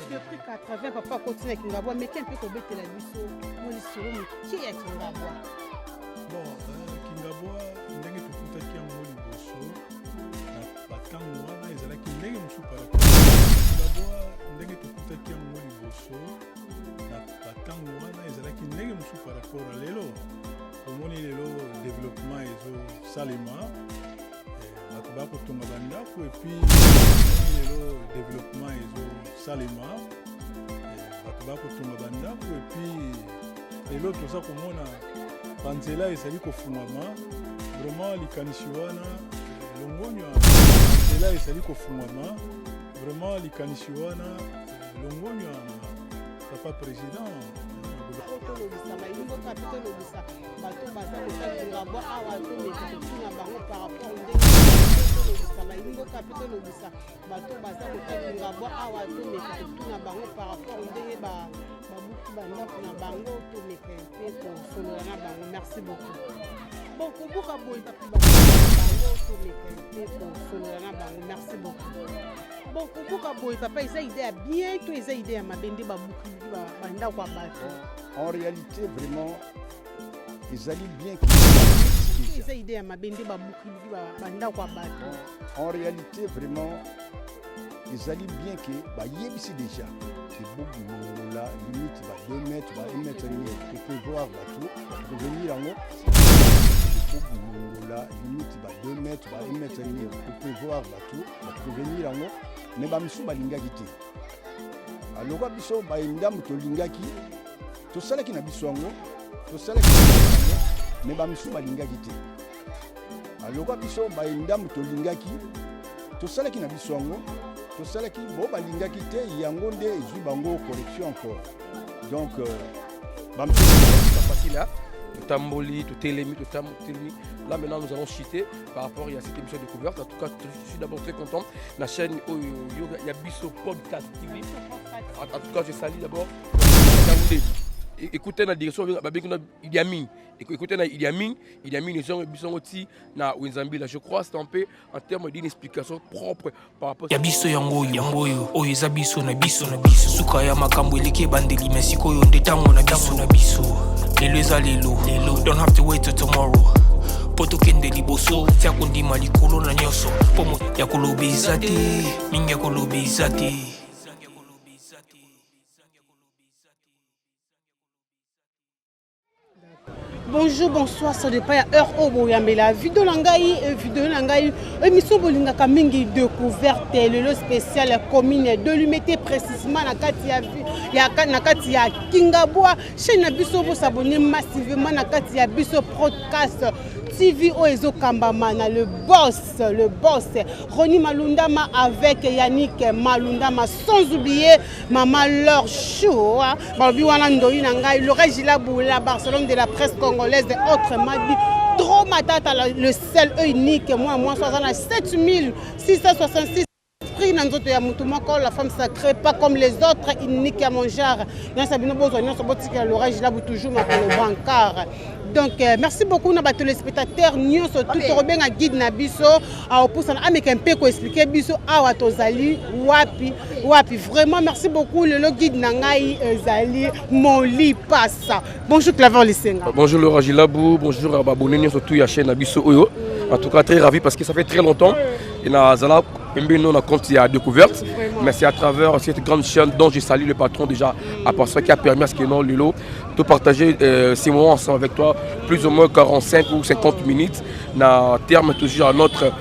Depuis 80, papa continue à Kingabwa, mais qui un peu comme la biso, mon histoire, qui est Kingabwa? Bon, Kingabwa, ndenge tokutaki yango liboso na batango wana ezalaki ndenge mosusu par rapport Kingabwa, ndenge tokutaki yango liboso na batango wana ezalaki ndenge mosusu par rapport à lelo. Omoni lelo développement ezosalema bato bakotonga bandako epuis lelo développement ezosalema bato bakotonga bandako epuis lelo toza komona banzela ezali kofungwama vraiment likanisi wana longonyo ya banzela ezali kofungwama vraiment likanisi wana longonyo ya papa président merci beaucoup. Bon, merci beaucoup. Bon, papa, ils ont idée à bientôt, ils ont idée à ma bende en réalité, vraiment, ils allaient bien en réalité, vraiment, ils allaient bien que ici déjà. Beaucoup là, limite 2 mètres, 1 mètre et demi, tu peux voir tout, venir en haut. Beaucoup là, limite 2 mètres, 1 mètre et demi, tu peux voir tout, venir en haut. Mais Bamsou Balingaki. Alors, Biso, Baindam Tolingaki, tout ça qui n'a pas besoin, tout ça qui n'a pas besoin, mais Bamsou Balingaki. Alors, Biso, Baindam Tolingaki, tout ça qui n'a pas besoin. Tout ça qui va l'ingaki te yangonde et bango correction encore. Donc c'est facile là. Tout tamboli, tout télémi, tout tamboli. Là maintenant nous allons chuter par rapport à cette émission découverte. En tout cas, je suis d'abord très content. La chaîne il y a Bisso Podcast TV. En tout cas, je salue d'abord. Écoutez la direction Idi Amin. Écoutez Idi Amin, ils ont aussi na Wenzambi. Je crois c'est un peu en termes d'une explication propre par rapport. Yabiso yango oyo ezabiso na biso suka ya makambo eleke bandeli mesiko yo ndetango na biso lelo eza lelo don't have to wait till tomorrow poto kende liboso tia kondima likolo na nyoso pomo ya kolobeza te mingi ya kolobeza te. Bonjour, bonsoir, ça dépend à heure au boyambe la vidéo langai émission bolinga kamingi découverte le spécial commune de l'humité précisément na kati ya Kingabwa chaîne na biso bo s'abonner massivement na kati ya biso podcast TV Oezo Kambamana, le boss, Roni Malundama avec Yannick Malundama, sans oublier Maman Laure Chou, le Régila Boula, Barcelone de la presse congolaise et autres m'a dit trop matata, le seul unique, moi 7666 prix dans notre yamutumako, la femme sacrée, pas comme les autres, unique à mon genre. Nous savons que le Régila Boula toujours ma bancard. Donc merci beaucoup à tous les spectateurs nous surtout bien à guide na biso à opposer avec un peu ko expliquer biso awa tozali wapi vraiment merci beaucoup le guide na ngai ezali Moli Passa. Bonjour Claver Lisenga. Bonjour Laura Gilabou, bonjour à abonnés surtout à chaîne na biso oyo. En tout cas très ravi parce que ça fait très longtemps et na zala nous on compte à découverte. Mais c'est à travers cette grande chaîne dont je salue le patron déjà à part ça qui a permis à ce que non Lilo de partager ces moments ensemble avec toi plus ou moins 45 ou 50 minutes na terme toujours à notre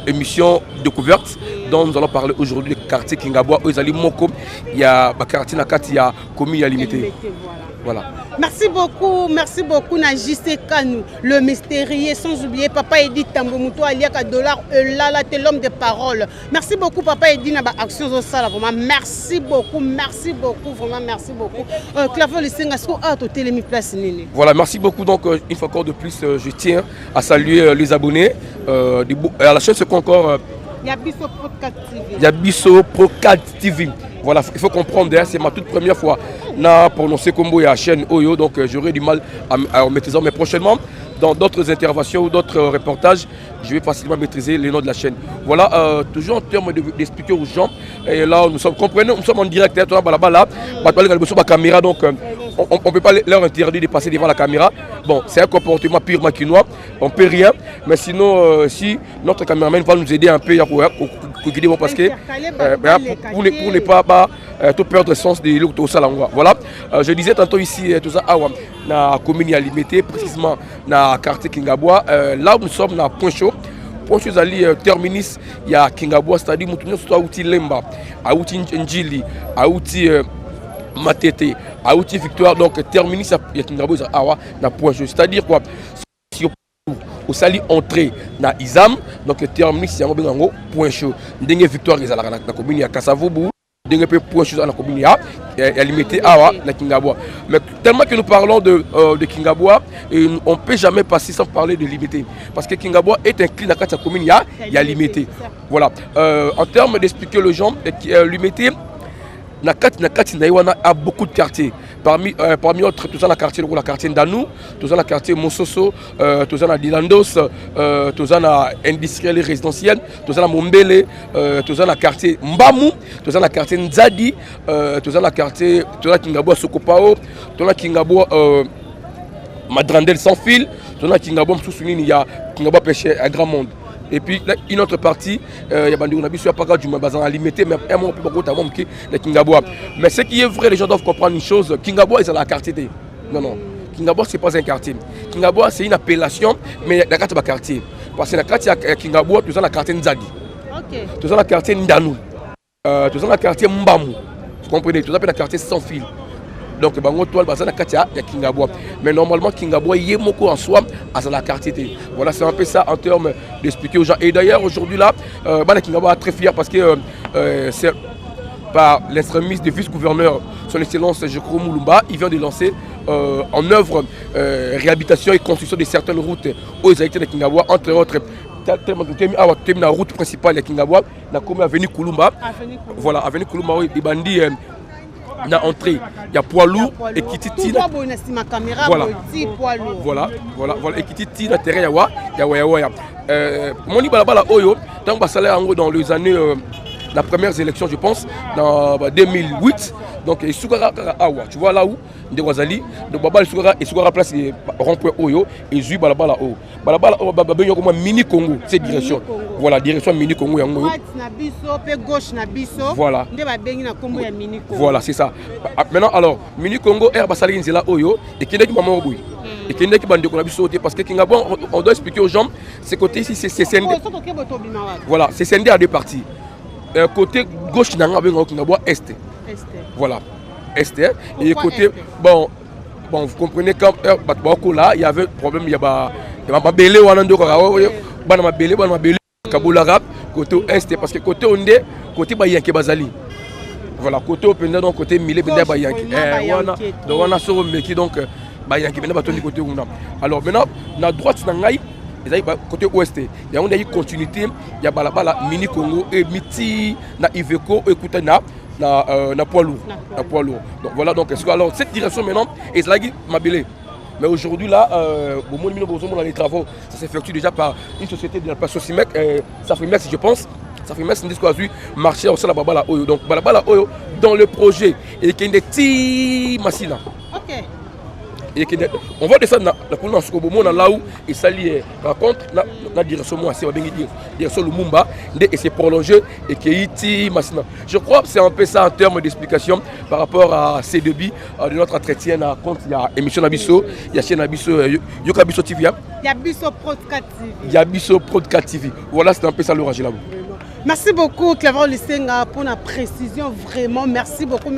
émission découverte dont nous allons parler aujourd'hui du quartier Kingabwa Ozali Moko il y a quartier na kati ya commune limité. Voilà. Merci beaucoup Najiste Kanou, le mystérieux, sans oublier Papa Edith Tambomuto Aliaka Dollar, là t'es l'homme de parole. Merci beaucoup Papa Edith Naba Action Zosala, vraiment merci beaucoup, vraiment merci beaucoup. Claver Lisenga, est-ce qu'on a au télémi place Nini? Voilà, merci beaucoup. Donc une fois encore de plus, je tiens à saluer les abonnés à la chaîne ce encore. Yabiso Podcast TV. Yabiso Podcast TV. Voilà, il faut comprendre, c'est ma toute première fois. Na prononcer comme la chaîne Oyo, donc j'aurai du mal à maîtriser. Mais prochainement, dans d'autres interventions ou d'autres reportages, je vais facilement maîtriser les noms de la chaîne. Voilà, toujours en termes d'expliquer aux gens. Et là, nous sommes, comprenez, nous sommes en direct. Là, la caméra, donc on ne peut pas leur interdire de passer devant la caméra. Bon, c'est un comportement purement quinois, on ne peut rien. Mais sinon, si notre caméraman va nous aider un peu parce que pour ne pas tout perdre le sens de l'auto-salangwa. Voilà, je disais tantôt ici, tout ça, dans la commune limitée, précisément dans le quartier Kingabwa. Là où nous sommes, dans Point Chaud. Point Chaud, terminus, il y a Kingabwa, c'est-à-dire que nous sommes à Lemba, à Njili, à Matete, à Victoire. Donc, terminus, il y a Kingabwa, dans Point Chaud. C'est-à-dire quoi? Si au sali entrée dans Izam, donc terminus, il y a Point Chaud. Dengue Victoire, il y a la commune à Kassavoubou. Dengue Point Chaud dans la commune est limité à la Kingabwa. Mais tellement que nous parlons de Kingabwa, on ne peut jamais passer sans parler de limité. Parce que Kingabwa est inclus dans la commune, il y a limité. Voilà. En termes d'expliquer le genre, limité, Nakati Naïwana a beaucoup de quartiers. Parmi autres, tout ça, le quartier Ndanou, tout ça, le quartier Mososo, tout ça, Dilandos, tout ça, industriel et résidentiel, tout ça, Mombele, tout ça, le quartier Mbamou, tout ça, le quartier Nzadi, tout ça, le quartier Kingabwa Sokopao, tout ça, Kingabwa Madrandel sans fil, tout ça, Kingabwa Msousouni, il y a Kingabwa Pêché à Grand Monde. Et puis une autre partie, il y a Bandou Nabiso, il n'y a pas de bazar limité, mais un peu beaucoup de Kingabwa. Mais ce qui est vrai, les gens doivent comprendre une chose, Kingabwa est dans la quartier. Non. Kingabwa, ce n'est pas un quartier. Kingabwa, c'est une appellation, mais il y a un quartier. Parce que dans le quartier Kingabwa, tout ça, dans le quartier Nzadi. Tout ça, dans le quartier Ndanou. Tout ça, dans le quartier Mbamou. Vous comprenez? Tout ça, dans le quartier Sans Fil. Donc, Kingabwa. Mais normalement, Kingabwa, il y a beaucoup en soi à la quartier. Voilà, c'est un peu ça en termes d'expliquer aux gens. Et d'ailleurs, aujourd'hui, là, Kingabwa est très fier parce que c'est par l'extrémiste du vice-gouverneur, son excellence Jekro Moulumba, il vient de lancer en œuvre réhabilitation et construction de certaines routes aux habitants de Kingabwa, entre autres. La route principale de Kingabwa, la commune avenue Koulumba. Voilà, avenue Koulumba, des bandits. Dans l'entrée, il y a poids lourd et qui titille. Voilà, et qui titille la terre, il y a Moni Balabala Oyo, dans les années, la première élection, je pense, dans 2008. Donc, tu vois là où, de Wazali, de Babal Soukara et Soukara place rond-point Oyo, et Zui Balabala Oyo. Balabala Oyo, mini Congo, cette direction. Voilà, direction mini Congo. Voilà. Voilà, c'est ça. Maintenant, alors, mini Congo, Basali Nzela Oyo, et qui est qui maman Oboui. Et qui est qui bande de sauté parce que Kingabwa, on doit expliquer aux gens, ce côté ici, c'est scindé. Voilà, c'est scindé à deux parties. Côté gauche, Kingabwa Est. Voilà, Est. Et côté, bon, vous comprenez, quand là, il y avait problème, il y a Belé ou Anando, Belé, Kaboula côté Est, parce que côté Ondé, côté Bayanki Bazali. Voilà, côté Openda, donc côté Milé, Benda Bayanki. Donc on a ce mec donc Bayanki, Benda Batoni côté Ouna. Alors maintenant, la droite, côté ouest, il y a une continuité, il y a Balabala, Mini Congo, et Miti, na Iveco, écoutez, na poids lourd. Donc voilà, donc alors cette direction maintenant, et c'est là qui m'a belé. Mais aujourd'hui là, les travaux, ça s'effectue déjà par une société de la place Sosimec, Safrimex je pense. Safrimex, c'est une discours marché au sein de Balabala Oyo. Donc Balabala Oyo, dans le projet, il y a des petits massina. Ok. On va descendre dans la colonne là où il s'allie raconte la direction moi c'est direction Lumumba et c'est prolongé et qui est Massina. Je crois que c'est un peu ça en termes d'explication par rapport à ces débits de notre entretien à compte il y a émission Nabiso, il y a chaîne Nabiso Yokabiso TV. Il y a Biso Podcast TV. Il y a Biso Podcast TV. Voilà, c'est un peu ça l'orage là. Merci beaucoup Clévent Lissenga pour la précision, vraiment merci beaucoup.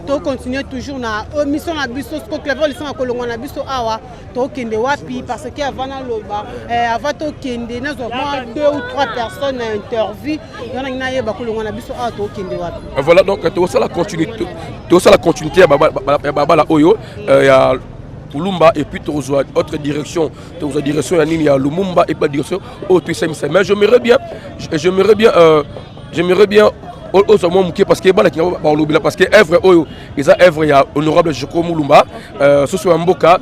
Tu continues toujours na mission na biso ce Clévent Lissenga kolongo na biso awa to kende wapi parce que avant na loba avant to kende na zo 2 ou 3 personnes interview yana na yeba kolongo na biso awa to kende wapi. Voilà donc to ça la continuité à baba la oyo ya Lumumba et puis autre direction, il y a Lumumba et pas direction autre mais j'aimerais bien parce que parce que œuvre il y a honorable Joko Mulumba ce soit un Mboka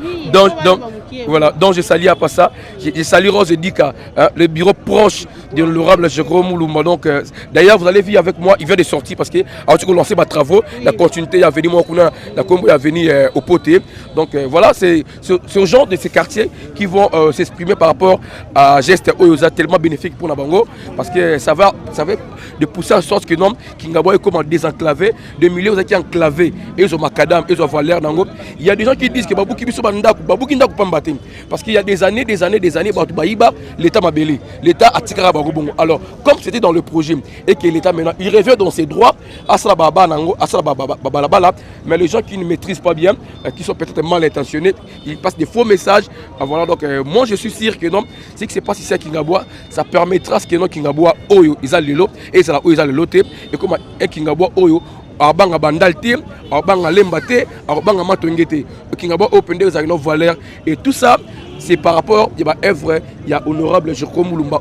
Voilà, donc je salue à pas ça. Je salue Rose Dika, hein, le bureau proche de l'honorable Jérôme Moulumba. Donc, d'ailleurs, vous allez vivre avec moi, il vient de sortir parce que, avant de lancer mes travaux, la continuité est venue, la combo est venue au poté. Donc, voilà, c'est ce genre de ces quartiers qui vont s'exprimer par rapport à gestes Oyoza tellement bénéfiques pour Nabango parce que ça va de pousser en sorte que non, Kingabo est comme désenclavé, des milliers qui enclavés, et ils ont macadam, ils ont valeur Nango. Il y a des gens qui disent que Babou Kibiso Bandaku, Babou Kindaku Pambatim. Parce qu'il y a des années, l'État m'a belé, l'État a tiré à Bagobongo. Alors, comme c'était dans le projet et que l'État maintenant, il revient dans ses droits, à Salababa Nango, à Salababa, mais les gens qui ne maîtrisent pas bien, qui sont peut-être mal intentionnés, ils passent des faux messages. Voilà, donc moi je suis sûr que non, c'est que c'est pas si c'est Kingaboa, ça permettra ce que non Kingaboa Oyo, ils ont le lot, et ils ont le lot, et comme un Kingaboa Oyo, abanga bandalté, abanga lembate, abanga matongete. Kingabo open day avec nos valeurs et tout ça c'est par rapport il y a œuvre, il y a honorable Jérôme Moulumba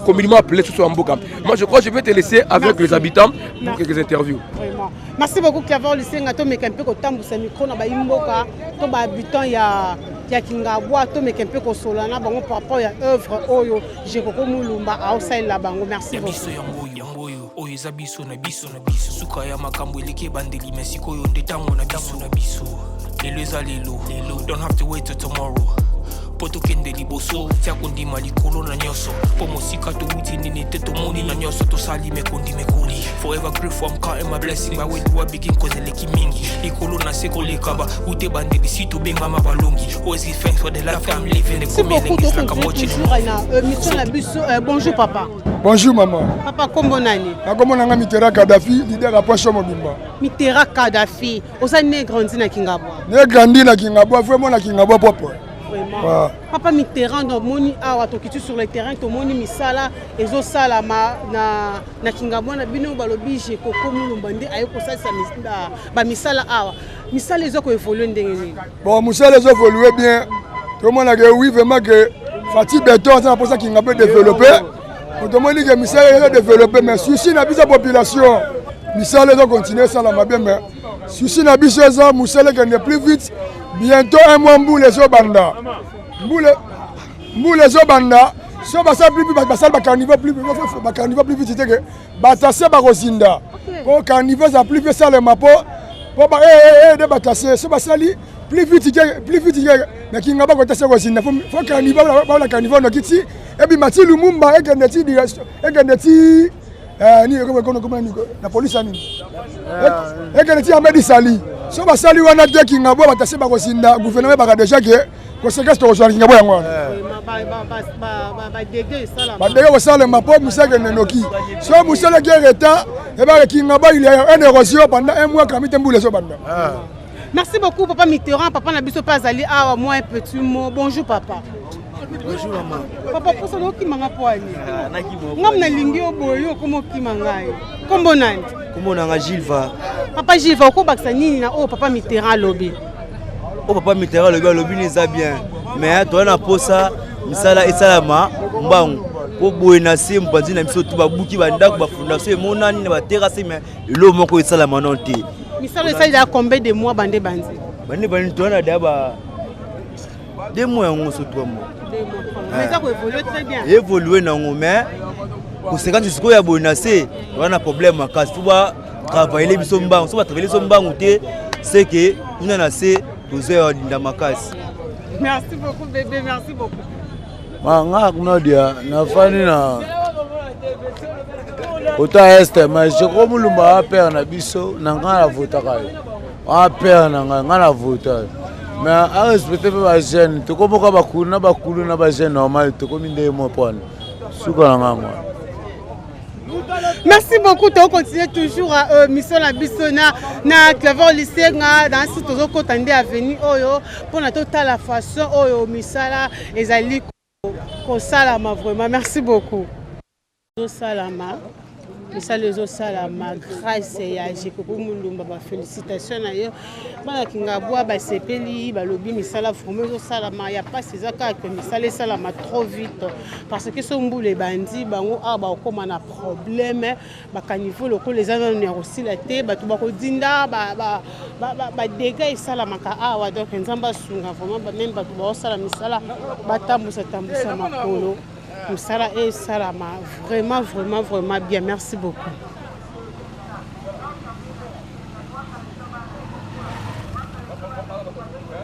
communément appelé sous Mboka. Moi je crois que je vais te laisser avec les habitants pour quelques interviews. Vraiment. Merci beaucoup Claver lycée ngato mekempe ko tambusa micro na ba Mboka to ba habitants ya Kingabwa to mekempe ko solana bango par rapport ya œuvre oyo Jérôme Moulumba a osaila bango. Merci beaucoup. Oyo eza biso na biso suka ya makambo eleke bandeli mesiko yo ndetango na biso lelo eza lelo don't have to wait till tomorrow poto kende liboso tia kondima likolo na nyoso po mosika to wuti nini te to moni na nyoso to sali mekondi mekoli forever grateful I'm counting my blessing by when you are begin cause eleki mingi likolo na seko lekaba ute bandeli si to benga mabalongi always give thanks for the life I'm living c'est beaucoup de mission la biso. Bonjour papa. Bonjour maman. Papa kombo nani? Kombo nanga Mitterrand Kadhafi, leader à Poisson Mobimba. Mitterrand Kadhafi. Oza né grandi na Kingabwa. Né grandi na Kingabwa, vraiment na Kingabwa propre. Vraiment. Ouais. Papa Mitterrand donc moni awa tokitu sur le terrain to moni misala ezo sala na Kingabwa na bino balobi je koko Moulumba nde ayoko salisa ba misala awa. Misala ezo ko évoluer ndenge nini? Bon, misala ezo évoluer bien. Tout le monde a dit oui vraiment que Fatih Beton ça pour ça Kingabwa développer. Autrement dit que misala est développé, mais souci n'a pas la population. Misala doit continuer ça la bien, mais souci n'a pas ça, misala qui est plus vite. Bientôt un mois mboule les obanda. Mboule les obanda. Si on va ça plus vite, ça va carnival plus vite, c'est que batasse ba rosinda. Pour carnival ça plus vite ça le mapo. Pour de batasse, ça va sali plus vite. Mais qui n'a pas batasse rosinda. Faut carnival la carnival no kiti. Et puis Mathieu Lumumba et Gandeti la police ani et Gandeti Ahmed Sali so ba sali wana de Kingabo batase ba kosinda gouvernement ba déjà que conséquence to zo Kingabo yango ba dege sala mapo musaka nenoki so musala qui reta et ba Kingabo il y a une érosion pendant un mois quand mboule so banda. Merci beaucoup papa Mitterrand. Papa na biso pas ali awa moi un petit mot. Bonjour papa. Bonjour maman. Papa pour ça qui manga poani. Ngam na lingi oboyo komo ki mangai. Kombo nani? Kombo nanga Gilva. Papa Gilva ko baksa nini na o papa Mitterrand lobi. O papa Mitterrand lobi neza bien. Mais toi na posa misala esalama mbangu. Po boye na se mpanzi na biso to babuki bandako ba fondation monani na ba terrasse mais lo moko esalama non te. Misala ça il a combien de mois bande bandi? Bande toi na daba 2 mois en so 3 mois. Mais ça évolue très bien. Évoluer non mais conséquence ce ko ya bonacé on a problème à faut ba travailler biso mbangu so ba travailler so mbangu te c'est que on a assez poser dans ma case. Merci beaucoup bébé, merci beaucoup. Manga kunodia nafani na Ota este mais Jérôme Moulumba a peur na biso na ngala vota kayo. A peur na ngala vota. Mais à respecter les jeunes, tu comprends pas bakulu na ba jeunes normal, tu comprends ndé mo pon. Suka ngangwa. Merci beaucoup. On continue toujours à mission la Bissona na Claver lycée dans site tozo kotande avenue oyo pour na total la façon oyo misala ezali ko salama vraiment. Merci beaucoup. Salama. Misala ezo salama grâce ya Jérôme Moulumba ba félicitations na yo. Bana Kingabwa ba sepeli ba lobi misala vraiment ezo salama ya pas ces aka que misala salama trop vite parce que son boule bandi bango a ba koma na problème ba caniveau loko les gens ne aussi la té ba to ba ko dinda ba dégâts esalamaka awa donc nzambe asunga vraiment même bato baosala misala batambusa makolo misala esalama vraiment bien. Merci beaucoup.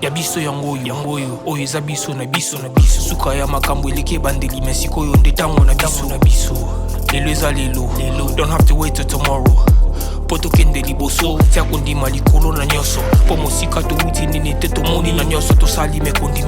Ya biso yango oyo eza biso na biso suka ya makambo eleke bandeli mesiko oyo nde tango na biso lelo eza lelo don't have to wait till tomorrow poto kende liboso tia kondima likolo na nyoso po mosika touti nini te tomoni na nyoso tosali mekoli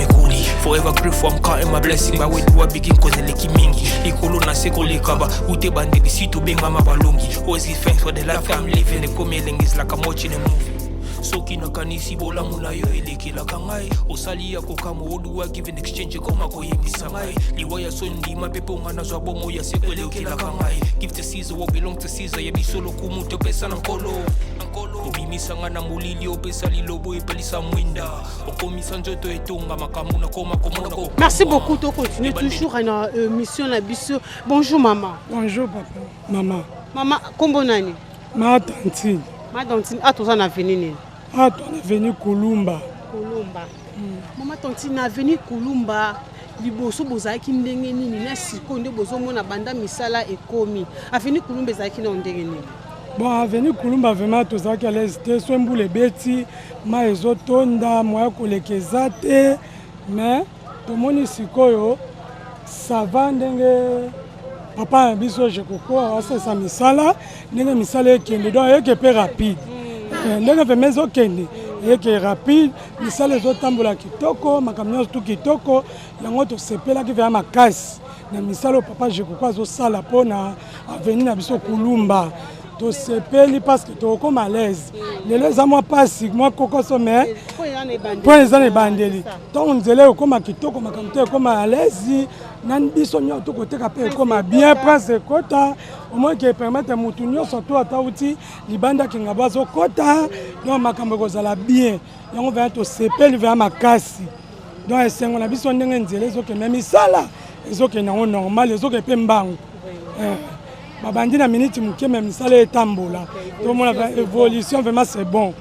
forever grateful I'm counting my blessing my way do I begin cause eleki mingi likolo na seko lekaba ute bandeli si tobengama balongi always give thanks for the life I'm living the coming is like I'm watching a movie. Soki nakanisi bolamu na yo elekelaka ngai osali ya kokamo oduwa give in exchange koma koyebisa ngai liwaya so ndima pepe onga nazwa bomo ya seko elekelaka ngai give to Caesar what belong to Caesar yebiso lokumu topesa na nkolo obimisa nga na molili opesa lilobo epelisa mwinda okomisa nzoto etonga makambo na koma komona ko. Merci beaucoup. To continue toujours na mission na biso. Bonjour maman. Bonjour papa. Maman kombo nani? Ma tantine. Ma tantine atoza na veni nini? Ah, tu es venu Kulumba. Maman Tanti na venu Kulumba. Liboso bozaki ndenge nini na sikonde bozomona banda misala ekomi. Aveni Kulumba ezaki na ndenge nini? Bon, aveni Kulumba vraiment tozaki à l'aise te swembule beti ma ezotonda moya kolekeza te mais tomoni sikoyo ça va ndenge papa biso je koko asesa misala ndenge misala ekende donc ekepe rapide. Ndenge vemezo kende eke rapide misala ezotambola kitoko makambo nyonso tu kitoko yango tosepelaki vea makasi na misala papa jekoko azosala mpona aveni na biso Kulumba tosepeli parce que tokoma à l'aise lelo eza mwa pasi mwa kokoso mais mpo eza na ebandeli ntongo nzela ekoma kitoko makambo te ekoma à l'aise nani biso nyonso tokoteka mpe ekoma bien prince ekota omoi ke permettre mutu nyonso to ata uti libanda kinga bazokota donc makambo ekozala bien yango vea tosepeli vea makasi donc esengo na biso ndenge nzela ezokende misala ezokende yango normal ezokende mpe mbangu babandi na minute moke me misala etambola tomona évolution vraiment c'est bon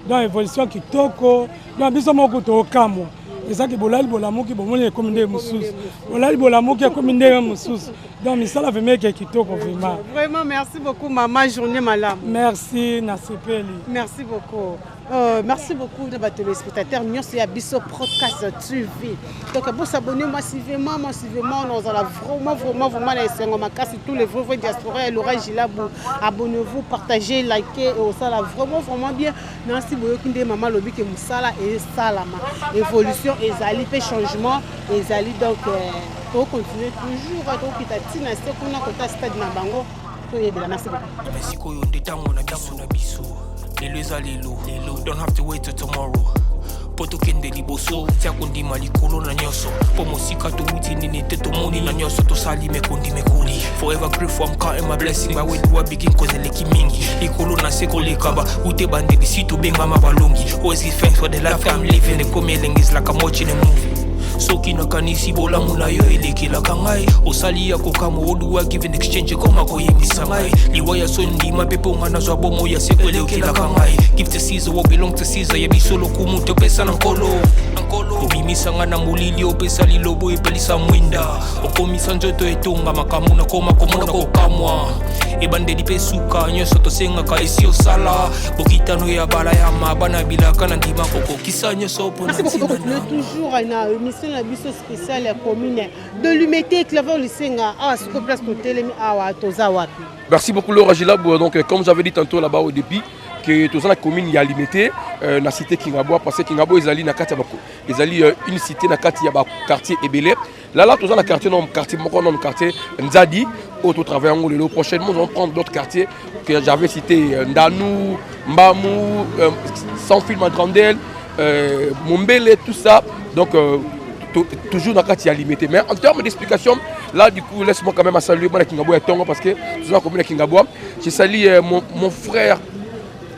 donc évolution kitoko donc biso moko tokamwa ezaki bolali bolamuki bomoni ekomi ndenge mosusu bolali bolamuki ekomi ndenge mosusu donc misala vraiment eke kitoko vraiment merci beaucoup maman journée malamu merci na sepeli merci beaucoup. Merci beaucoup de votre téléspectateurs. Nous sommes à Bisso Podcast TV. Donc, pour s'abonner massivement, nous allons vraiment laisser tous les vrais diasporas. Laura Gilabou, abonnez-vous, partagez, likez. Ça va vraiment bien. Merci beaucoup de maman lobby que Moussala et Salama. Évolution, et Zali, changement, et Zali. Donc, pour continuer toujours à tout quitter Tina, c'est qu'on a côté stade Nabango. Merci beaucoup. Lelo eza lelo don't have to wait till tomorrow poto kende liboso tia kondima likolo na nyoso po mosika touti nini te tomoni na nyoso tosali mekoli forever grateful I'm counting my blessing my way do I begin cause eleki mingi likolo na seko lekaba ute bandeli si tobengama balongi always give thanks for the life I'm living the coming is like I'm watching a movie. Soki nakanisi bolamu na yo elekelaka ngai osali ya kokamo oduwa give in exchange koma koyebisa ngai liwaya so ndima pepe onga nazwa bomo ya seko elekelaka ngai give to Caesar what belong to Caesar yebiso lokumu topesa na nkolo obimisa nga na molili opesa lilobo epelisa mwinda okomisa nzoto etonga makambo na koma komona kokamwa ebandeli mpe suka nyonso tosengaka esi osala bokitano ya bala ya mabana bilaka na ndima kokokisa nyonso mpona toujours na émission la biso spéciale ya commune de l'Umete Claver Lisenga à ce place Kotelemi à Tozawapi. Merci beaucoup Laura Gilabou. Donc comme j'avais dit tantôt là-bas au début que toute la commune y a limité la cité Kingabo parce que Kingabo ezali na kati bako ezali une cité na kati ya ba quartier Ebele là tout ça na quartier non quartier moko non quartier Nzadi au travers le prochainement on va prendre d'autres quartiers que j'avais cité Ndanou Mbamou sans film à Grandel Mombele tout ça donc toujours dans le cas il y a limité mais en termes d'explication là du coup laisse-moi quand même saluer moi Kingabo et Tongo parce que tout la commune Kingabo je salue mon frère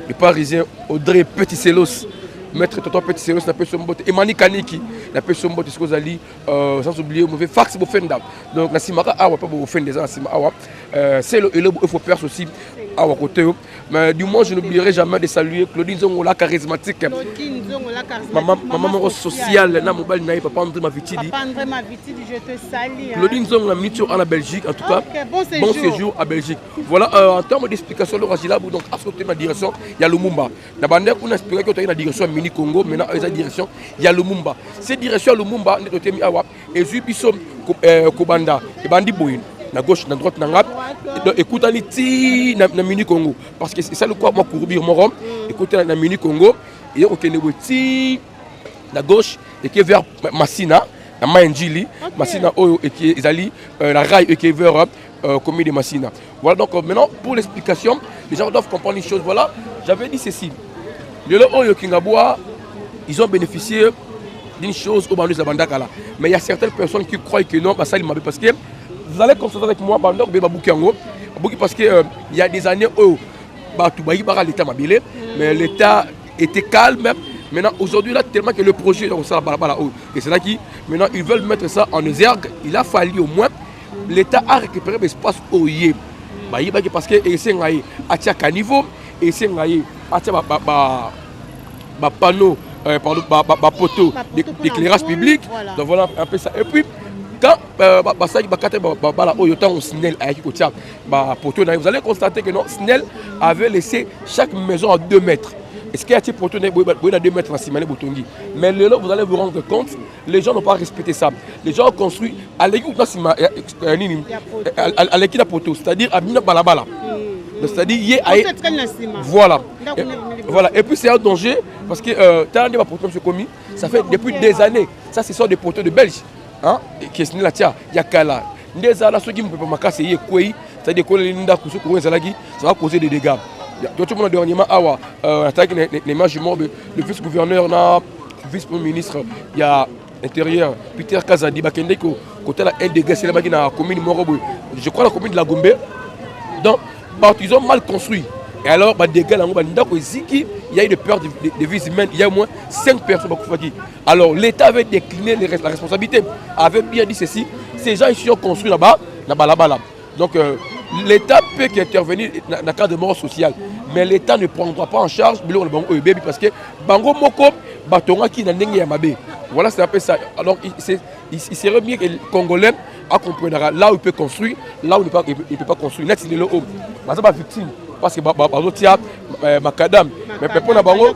le parisien Audrey Petit-Selos maître Toto Petit-Selos na pe sombote Emani Kaniki na pe sombote ce que ali sans oublier mauvais fax bo fenda donc na simaka awa pas bo fenda za sima awa c'est le il faut perce aussi à côté. Mais du moins, je n'oublierai jamais de saluer Claudine Zongola charismatique. Claudine Zongola charismatique. Maman sociale, na mobile naï papa André Mavitidi. Papa André Mavitidi, je te salue. Claudine Zongola minute en Belgique, en tout cas. Okay, bon séjour à Belgique. Voilà, en termes d'explication, le Rajilabou, donc absolument la direction, il y a Lumumba. La bande on a expliqué qu'il y a la direction Mini Congo, maintenant il y a la direction, il y a Lumumba. Cette direction Lumumba, on a mis à Wap, et Zubisom Kobanda, et Bandi Boyin. Na gauche, na droite, na ngap. Écoute, on na Mini Congo. Parce que c'est ça le quoi, moi, Kouroubir Morom. Écoutez, na Mini Congo. Et on a na gauche, et qui est vers Massina, na Maïndjili. Massina, et qui est allé, la rail, et qui est vers commune de Massina. Voilà, donc maintenant, pour l'explication, les gens doivent comprendre une chose. Voilà, j'avais dit ceci. Le Oyo Kingaboua, ils ont bénéficié d'une chose au Bandus Zabandakala. Mais il y a certaines personnes qui croient que non, ça, il m'a parce que vous allez constater avec moi, parce qu'il y a des années où l'État m'a bilé, mais l'État était calme. Maintenant, aujourd'hui, là, tellement que le projet, et c'est là qu'ils maintenant ils veulent mettre ça en exergue, il a fallu au moins, l'État a récupéré l'espace où il est. Parce que c'est un niveau, et c'est un panneau, poteau d'éclairage public. Donc voilà un peu ça. Et puis, quand vous allez constater que non, Snell avait laissé chaque maison à 2 mètres. Est-ce qu'il y a des poteaux à 2 mètres mais là, vous allez vous rendre compte, les gens n'ont pas respecté ça. Les gens ont construit à l'équipe de poteau, c'est-à-dire à Mina Balabala. C'est-à-dire, voilà. Et puis c'est un danger parce que ça fait depuis des années. Ça, ce sont des poteaux de Belge. Hein? Qui est là, il y a Kala. C'est-à-dire que ça va causer des dégâts. Tout le monde dernièrement, le vice-gouverneur, le vice-premier ministre, il y a l'intérieur, Peter Kazadi, côté la LDG, c'est la commune Morobo, je crois la commune de la Gombe. Donc, ils ont mal construit. Et alors, des gars, il y a eu de peur de vies humaines, il y a au moins 5 personnes. Alors, l'État avait décliné la responsabilité, avait bien dit ceci, ces gens ici ont construit là-bas, là-bas. Donc, l'État peut intervenir dans le cas de mort sociale, mais l'État ne prendra pas en charge parce que Bango Moko, Batonga qui n'a pas de. Voilà, c'est un peu ça. Alors, il serait mieux que les Congolais comprennent là où il peut construire, là où il ne peut pas construire. Net, il est là où. C'est pas victime. Parce que Macadam, mais pour la Bango,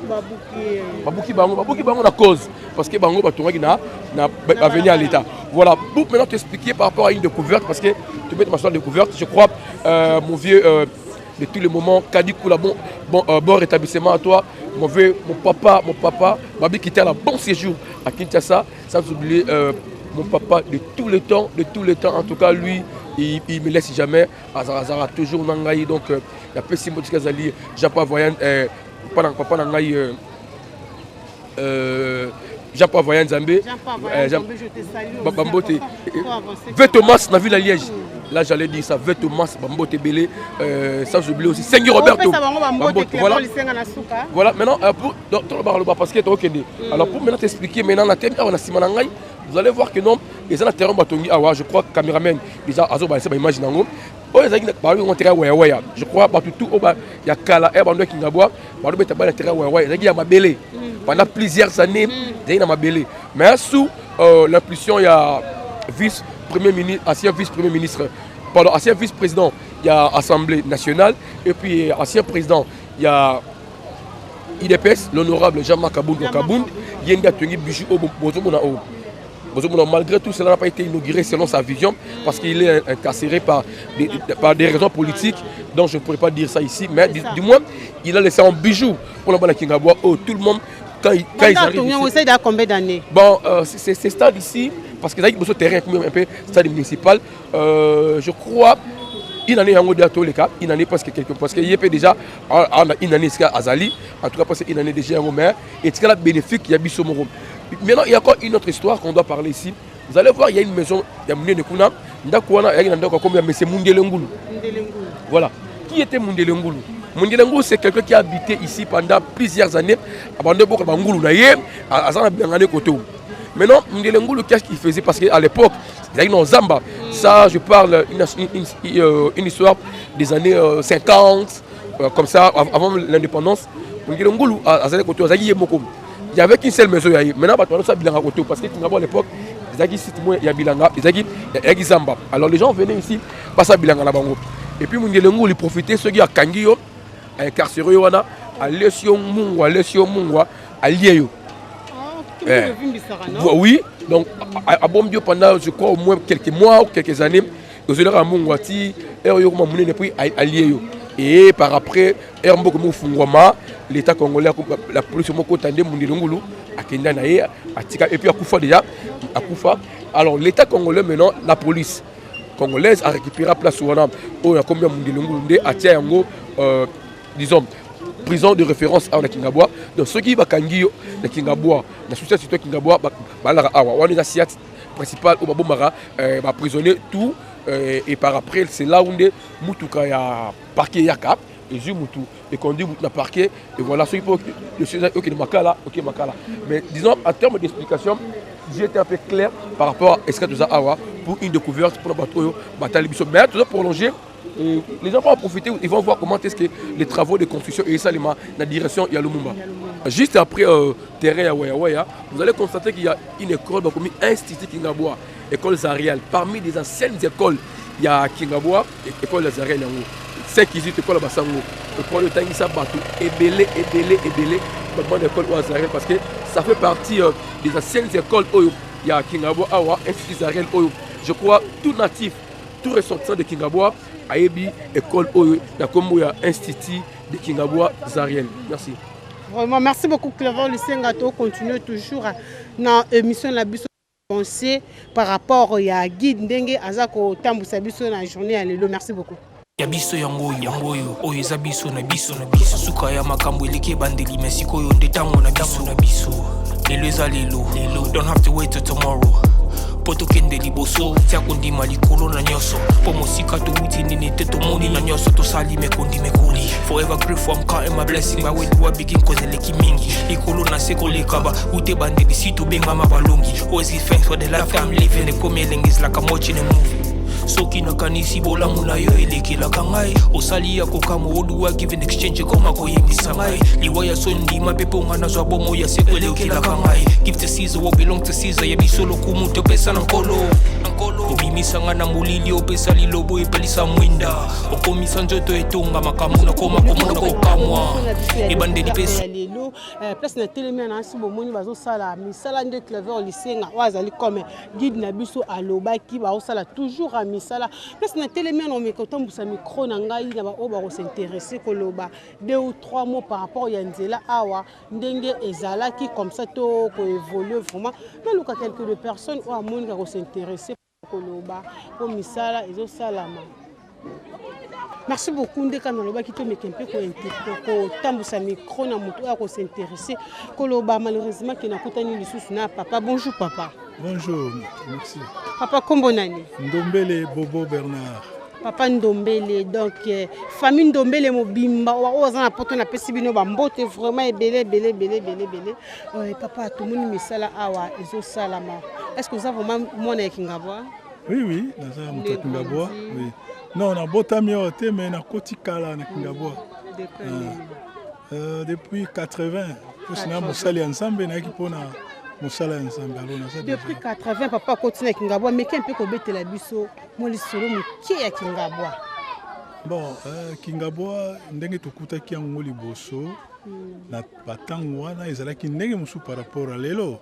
Babouki Bango la cause. Parce que Bango Batonga qui n'a pas venu à l'État. Voilà, pour maintenant t'expliquer par rapport à une découverte, parce que tu mets ma soeur découverte, je crois, mon vieux, de tous les moments, Kadikoula, bon rétablissement à toi, mon papa, Babi qui était à un bon séjour à Kinshasa, sans oublier mon papa de tous les temps, en tout cas lui, il ne me laisse jamais, Azara toujours Nangaï, donc il y a Pessi Motikazali, Jean-Paul Voyan, papa Nangaï, Jean-Paul Voyan Zambé, Bambote, V. Thomas, dans la ville à Liège. Là, j'allais dire ça, V. Thomas, Bambote Belé, sans oublier aussi Sengi Roberto. Voilà, maintenant, parce que alors pour maintenant t'expliquer, maintenant, vous allez voir que non, les gens terrain Batongi, je crois que caméraman, déjà, Azo Balse, imagine en gros. Je crois que tout il y a Kala, Bando Kingaboua, Bando Betaba, terrain il y a Mabélé. Pendant plusieurs années, il y a Mabélé. Mais sous l'impulsion, il y a ancien vice-premier ministre, pardon, ancien vice-président, il y a Assemblée nationale, et puis ancien président, il y a IDPS, l'honorable Jean-Marc Kabound, il y a une Gatungi Bijou au malgré tout, cela n'a pas été inauguré selon sa vision, parce qu'il est incarcéré par des raisons politiques, donc je ne pourrais pas dire ça ici, mais du moins, il a laissé un bijou pour la Kingabwa, tout le monde, quand ils arrivent ici. Vous savez combien d'années? Bon, c'est stade ici, parce que là, il y a un terrain, un peu stade municipal, je crois, une année en haut de tous les cas, une année parce qu'il y a déjà une année à Azali, en tout cas parce qu'il y a une année déjà au maire, et c'est bénéfique, il y a Bissomoro. Maintenant, il y a encore une autre histoire qu'on doit parler ici. Vous allez voir, il y a une maison, il y a Moundelengulu, c'est Moundelengulu. Voilà. Qui était Moundelengulu? Moundelengulu, c'est quelqu'un qui a habité ici pendant plusieurs années. Maintenant, Moundelengulu, qu'est-ce qu'il faisait? Parce qu'à l'époque, il y a une Zamba. Ça, je parle une histoire des années 50, comme ça, avant l'indépendance, il n'y avait qu'une seule maison. Maintenant, parce que à l'époque, alors les gens venaient ici, passer à Bilanga. Et puis, il profitait ceux qui ont Kangio, incarcéré, à Lession Mungwa, à Lieyo. Oui, donc à Bombio pendant, je crois, au moins quelques mois ou quelques années, ils ont à Mungwati, et puis à Lieyo. Et par après, l'État congolais, la police tendait Mundilungulu, à Kendanae, à Tika, et puis à Koufa déjà, à Koufa. Alors l'État congolais maintenant, la police congolaise a récupéré la place où on a combien Mundilungulu, à Tiayango, disons, prison de référence à Kingabwa. Donc ceux qui vont Kangio, la Kingabwa, la société Kingabwa, on est la SIAT principale, au Babomara, prisonnier, tout. Et par après, c'est là où Moutuka a parqué Yaka, et Zumutu, et conduit Moutuka parqué, et voilà, ceux qui peuvent, ok, Makala. Mais disons, en termes d'explication, j'ai été un peu clair par rapport à Eskatouza Awa pour une découverte pour le bateau, Batali Bisso. Mais tout ça prolongé, les gens vont en profiter, ils vont voir comment est-ce que les travaux de construction et ça, la direction Yalumumba. Juste après terrain Yawaya, vous allez constater qu'il y a une école, comme Institut Kingabwa, école Zariel. Parmi les anciennes écoles, il y a Kingabwa, école Zariel, 5 écoles Bassango, école de Tangisa Batou, Ebele, école Zariel, parce que ça fait partie des anciennes écoles. Il y a Kingabwa, Awa, Institut Zariel, je crois, tout natif, tout ressortissant de Kingabwa, Aebi, école Oyo, il y a Institut de Kingabwa, Zariel. Merci. Vraiment, merci beaucoup, Clément Lusengato. Continue toujours dans l'émission La Bisso pensée par rapport à Guide Ndenge Azako Tambusa Bisso dans la journée à l'élo. Merci beaucoup. Yabiso yangoyo oyo eza biso na biso suka ya makambo eleke bandeli mesiko yo ndetango na biso lelo eza lelo don't have to wait till tomorrow poto kende liboso tia kondima likolo na nyoso po mosika to wuti nini te to moni na nyoso to sali mekondi mekoli forever grateful I'm counting my blessing by way do I begin cause eleki mingi likolo na seko lekaba ute bandeli si to benga mabalongi always give thanks for the life I'm living the coming is like I'm watching a movie soki nakanisi bolamu na yo elekelaka ngai osali ya kokama oduwa given exchange koma koyebisa ngai liwaya so ndima pepe onga nazwa bomo ya seko elekelaka ngai give to Caesar what belong to Caesar yebiso lokumu topesa na nkolo obimisanga na molili opesa lilobo epelisa mwinda okomisa nzoto etonga makambo na koma komona kokamwa ebandeli pesa lelo place na telemi na asi bomoni bazosala misala nde Clever Lisenga wazali comme guide na biso alobaki bazosala toujours à misala place na telemi na mekotambusa micro na ngai na ba oba s'intéresser koloba 2 ou 3 mots par rapport ya nzela awa ndenge ezalaki comme ça to ko évoluer vraiment na luka quelques de personnes ou amoni ko s'intéresser koloba po misala ezosalama. Merci beaucoup ndeka na loba kito mekempe ko tambusa micro na moto ya ko s'intéresser koloba malheureusement ki na kutani lisusu na papa. Bonjour papa. Bonjour, merci. Papa kombo nani? Ndombele Bobo Bernard. Papa Ndombele, donc famille Ndombele mobimba oza na poto na pesi bino ba mbote vraiment ebele. Papa tout le monde misala awa ezo salama. Est-ce que vous avez vraiment mona Kingabwa? Oui, naza muta Kingabwa. Oui. Non, na botami ote mais na kotikala na Kingabwa. Depuis 80, parce que mosali ensemble na kipona mosala ensemble alors depuis 80 papa continue Kingabwa mais qu'un peu ko betela biso mo lisolo mukie ya Kingabwa. Bon, Kingabwa ndenge tokutaki yango liboso na batango wana ezalaki ndenge mosu par rapport à lelo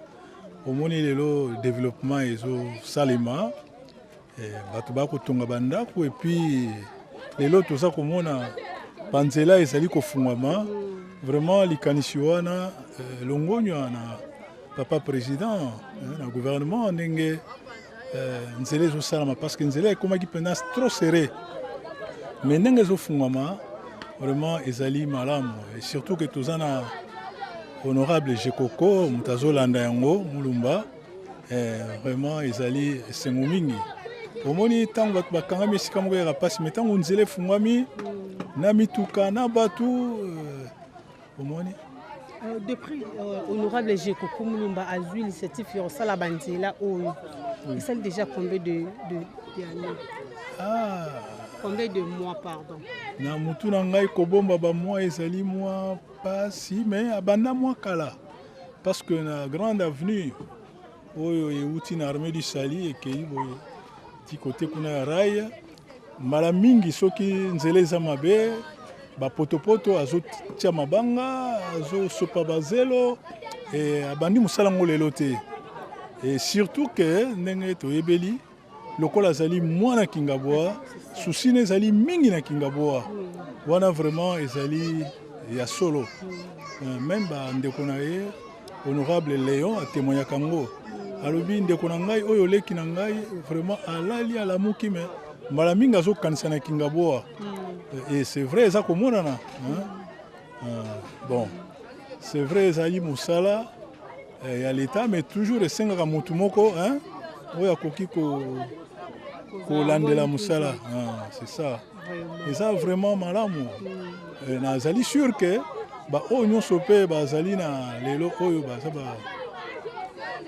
omoni lelo développement ezo salima bato bakotonga bandako et puis lelo toza komona banzela ezali kofungwama vraiment likanisi wana longonyo na papa président na gouvernement ndenge nzela ezosalama parce que nzela ekomaki mpenza trop serré mais ndenge ezofungwama vraiment ezali malamu et surtout que toza na honorable Jekoko moto azolanda yango mulumba vraiment ezali esengo mingi omoni ntango bato bakangami esika moko ya pasi mais ntango nzela efungwami na mituka na batu omoni. Depuis honorable Jekoko Mulumba a eu l'initiative sur la banzela il s'est déjà combien de années? combien de mois, pardon? Na mutu na ngai kobomba ba mois ezali mois pasi mais abanda mois kala parce que na grande avenue oyo euti na armée du Sali ekei boye ti côté kuna ya rail mala mingi soki nzela eza mabe bapotopoto azotia mabanga azosopa bazelo abandi mosala ngo lelo te et surtout que ndenge toyebeli lokola azali mwana Kingabwa susi na ezali mingi na Kingabwa wana vraiment ezali ya solo même bandeko na ye honorable Léon atémoignaka ngo alobi ndeko na ngai oyo leki na ngai vraiment alali alamuki me mbala mingi azokanisa na Kingabwa et c'est vrai eza komonana bon c'est vrai ezali mosala ya l'état mais toujours esengaka motu moko oyo akoki kolandela mosala c'est ça eza vraiment malamu nazali sûr que baoyo nyonso mpe bazali na lelo oyo baza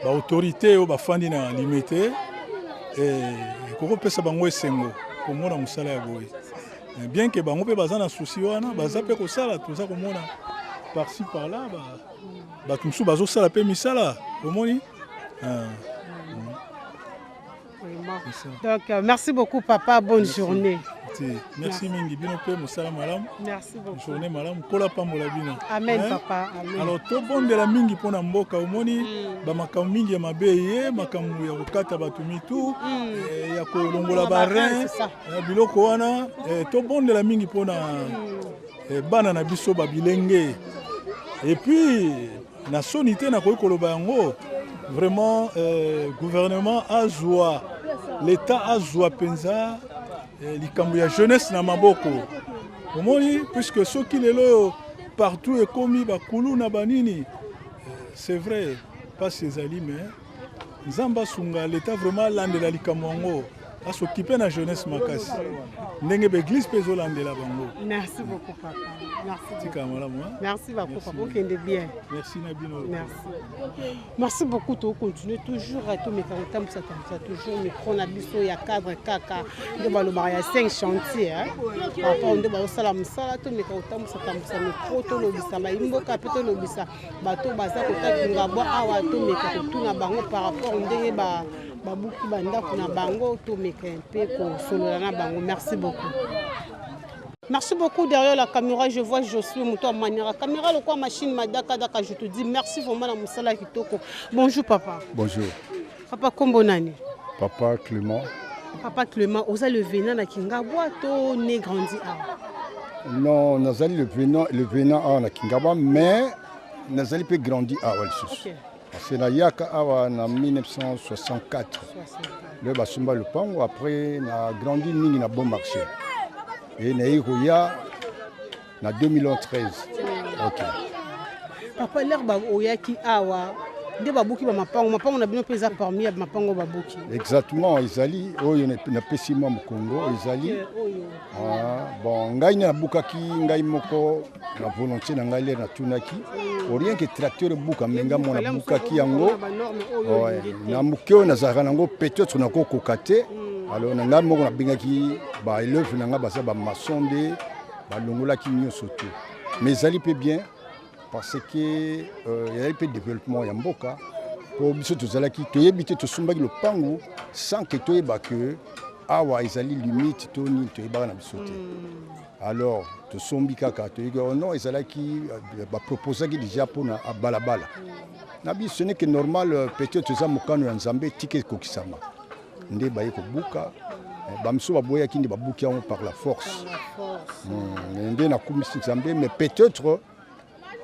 baautorité oyo bafandi na limité ekokopesa bango esengo komona mosala ya boye bien que bango mpe baza na susi wana baza mpe kosala toza komona par-ci par-là bato mosusu bazosala mpe misala omoni. Donc, merci beaucoup, papa. Bonne journée. Merci mingi bino pe mosala malam. Merci beaucoup. Journée malam kola pambola bino. Amen papa. Amen. Alors to bondela mingi pona mboka omoni ba makambo mingi ya mabeye makambo ya kokata bato mitu ya kolongola barin ya biloko wana to bondela mingi pona bana na biso babilenge. Et puis na sonité na koyi koloba yango vraiment gouvernement azwa l'état azwa penza likambo ya jeunesse na maboko omoni puisque soki lelo partout ekomi bakulu na banini c'est vrai pas ezali mais nzamba sunga l'état vraiment landela likambo yango asokipe na jeunesse makasi ndenge l'église peut zolandela bango. Merci beaucoup papa. Merci. Merci beaucoup papa. Ok, bien. Merci Nabino. Merci. Merci beaucoup to continuer toujours à tout mes caractères ça toujours micro na biso ya cadre kaka de baloba ya 5 chantiers papa on de ba sala musala to mes caractères ça micro to lobisa ba imboka pe to lobisa bato baza ko Kingabwa awa to meka to na bango par rapport ndenge ba babuki bandako na bango to meka un peu ko solola na bango. Merci beaucoup. Merci beaucoup. Derrière la caméra, je vois Josué Mouto Maniera. Caméra, le quoi machine Madaka Daka, je te dis merci vraiment à Moussala Kitoko. Bonjour papa. Bonjour. Papa Kombonani. Papa Clément. Papa Clément, vous avez le venin à Kingabwa, to né grandi à? Non, nous avons le venin à Kingabwa, mais nous avons pas grandi à Walsus. C'est la Yaka en 1964. Le Basumba le Pango, après, on a grandi dans bon marché. Et Naïroya en 2013. Ok. Papa, l'herbe Oyaki Awa, des babouki ba mapango na bino pesa parmi ya mapango babouki. Exactement, Izali, oyo na pesima mu Congo, Izali. Bon, ngai na bukaki ngai moko na volonté na ngai na tunaki. Rien que tracteur buka menga mona bukaki yango. Na mukeo na zara nango peut-être na ko kokate. Alors nanga moko na bengaki ba élève nanga basa ba maçon de ba longola ki nyoso tout. Mais Izali peut bien parce que il y a un peu de développement ya mboka pour biso tozalaki toyebite tosumbaki le pango sans que toyeba que awa ezali limite toni toyeba na biso te. Alors tosombi kaka toyeba non ezalaki ba proposaki déjà pour na balabala na biso ce n'est que normal peut-être za mokano ya nzambe tike kokisama nde baye ko buka bamso baboyaki nde babuki yango par la force nde na kumisi nzambe mais peut-être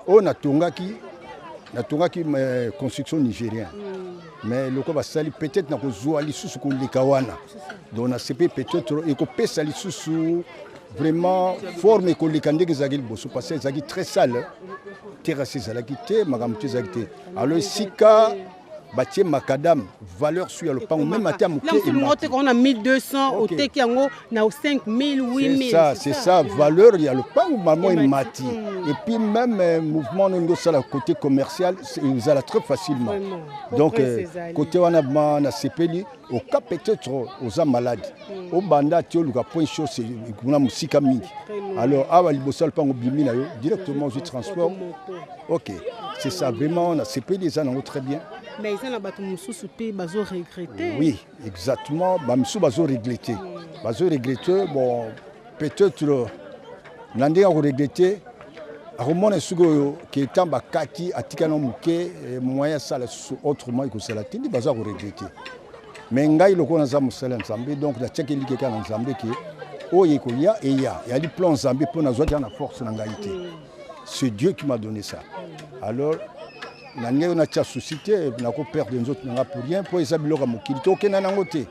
on a tongaki construction nigérienne. Mais le quoi va sali peut-être na kozwa lisusu ko likawana. Donc na CP peut-être et ko pesa lisusu vraiment forme ko likande ke zagil boso parce que zagi très sale. Terrasse zalaki te magam te zagite. Alors sika batie macadam valeur sur le pain même atia moke et on a 1200 au tek yango na 5000 8000 c'est ça valeur il y a le pain ou maman et mati et puis même mouvement nous ça la côté commercial ils allent très facilement donc côté wana na sepeli au cas peut-être aux âmes malades au banda tio luka point chaud c'est kuna musika mingi alors awa libosa le pain obimi na yo directement au transport OK c'est ça vraiment on a sepeli ça non très bien. Mais ils ont battu Moussou pays bazo regretté. Oui, exactement. Moussou bazo regretté. Bazo regretté. Bon, peut-être n'andé on regretté. Aromone sugo qui est en bakati atikano muke moyen ça autrement que ça la tindi bazo regretté. Mais ngai loko na zamu sala nzambe donc la tcheke li keka na nzambe ki o yeko ya et ya li plan nzambe pour na zo na force na ngaité. C'est Dieu qui m'a donné ça. Alors on a déjà suscité, on a perdre les autres, on n'a plus rien pour les habiller comme qui toque na nangote.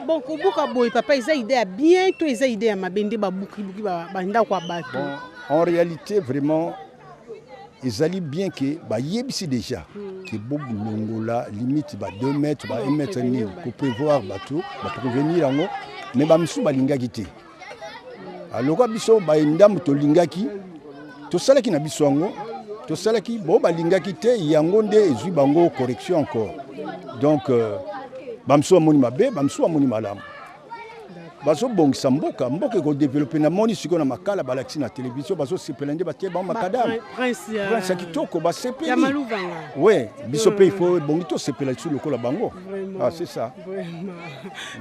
Bon, kobuka boy papa ils a idée à bien, toi ils a idée à ma bende ba buki banda kwa bato. En réalité vraiment ils allaient bien que ba yebisi déjà que bobu longola limite ba 2 mètres ba 1 mètre ni ko prévoir bateau ba pour venir yango mais ba misu ba lingaki te. Alors biso ba ndam to lingaki to sala ki na biso yango to sala ki bo ba lingaki te yango nde ezui bango correction encore donc bamso amoni mabe bamso amoni malamu bazo bongisa mboka ko développer na moni siko na makala balaksi na télévision bazo sepelande batie ba makadam prince kitoko ba sepeli ya maluvanga ouais biso pe il faut bongito sepela sur le kola bango ah c'est ça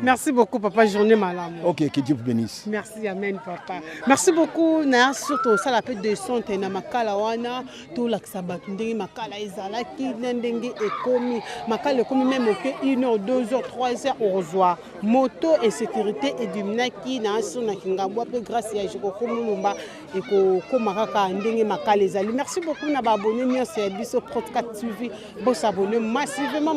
merci beaucoup papa journée malamu OK que Dieu vous bénisse merci amen papa merci beaucoup na surtout ça la peu de sonte na makala wana to laksa batu ndenge makala ezalaki ndenge ekomi makala ekomi même OK 1 heure 2 heures 3 heures au revoir moto et sécurité du Minaki na sona kingabwa pe grâce ya Jiko Komulumba et ko komakaka ndenge makala ezali. Merci beaucoup na ba abonné nyonso ya biso Podcast TV. Bo s'abonner massivement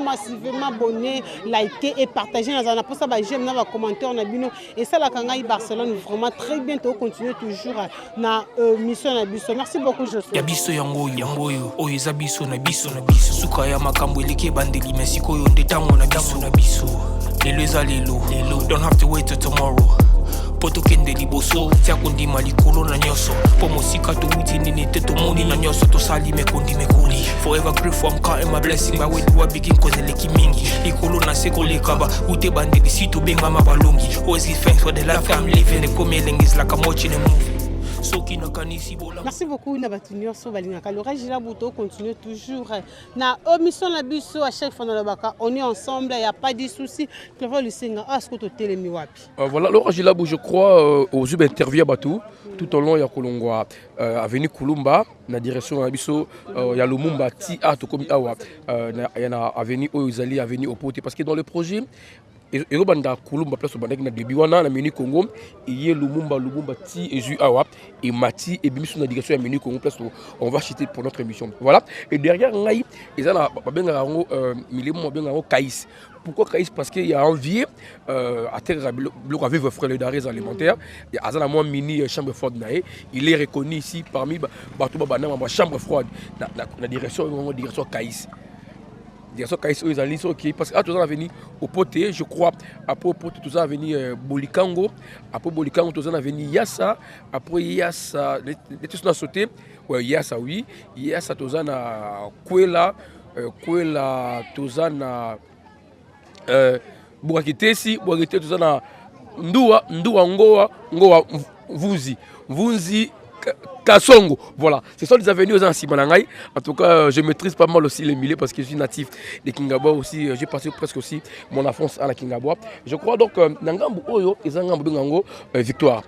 abonner, liker et partager na posa ba j'aime na ba commentaire na bino et ça la kangai Barcelone vraiment très bientôt continuer toujours na mission na biso. Merci beaucoup Josué. Ya biso yango oyo eza biso na biso suka ya makambo elike bandeli mesiko yo ndetango na biso. Lelo eza lelo, don't have to wait till tomorrow. Poto kende liboso, tia kundi malikolo na nyoso. Po mosika to uti nini te to moni na nyoso to sali me kundi me kuli. Forever grateful, I'm counting my blessing. By way do I begin cause eleki mingi. Likolo na seko lekaba, ute bandeli si to benga mabalongi. Always give thanks for the life I'm living. The coming is like I'm watching a movie. Merci beaucoup Nabatunio Sobalingaka. Le Régila Bouto continue toujours. Na mission la biso à chaque fois dans le baka. On est ensemble, il n'y a pas de soucis. Voilà, le Régila Bouto, je crois, aux yeux d'interview à Batou, tout au long il y a Kolongwa, avenue Kulumba, na direction à biso, il y a Lumumba, Tia, Tokomi Awa, il y a avenue Ouzali, avenue Opote, parce que dans le projet, et banda Kulumba place au bandek na début wana na menu Congo et Lumumba ti ezu awa et mati et bimis na direction ya menu Congo place on va acheter pour notre émission voilà et derrière ngai ils a babenga ngo milimo babenga ngo Kaïs. Pourquoi Kaïs? Parce qu'il y a envie à terre bloc avec vos frères les denrées alimentaires il y a azana moi mini chambre froide naé il est reconnu ici parmi bato babana ma chambre froide na direction Kaïs. Direction Kaïs Oizali parce que tout ça a venu au poté je crois après poté tout ça a venu Bolikango après Bolikango tout ça a venu Yassa après Yassa les tous na sauté ouais Yassa oui Yassa tout ça na Kwela tout ça na Bouakitesi tout ça na Ndua Ngoa Vunzi Kasongo, voilà, ce sont des avenues aux Ansimanangai. En tout cas, je maîtrise pas mal aussi les milieux parce que je suis natif de Kingabwa aussi. J'ai passé presque aussi mon enfance à la Kingabwa. Je crois donc Nangambu Oyo et Zangambu Ngango victoire.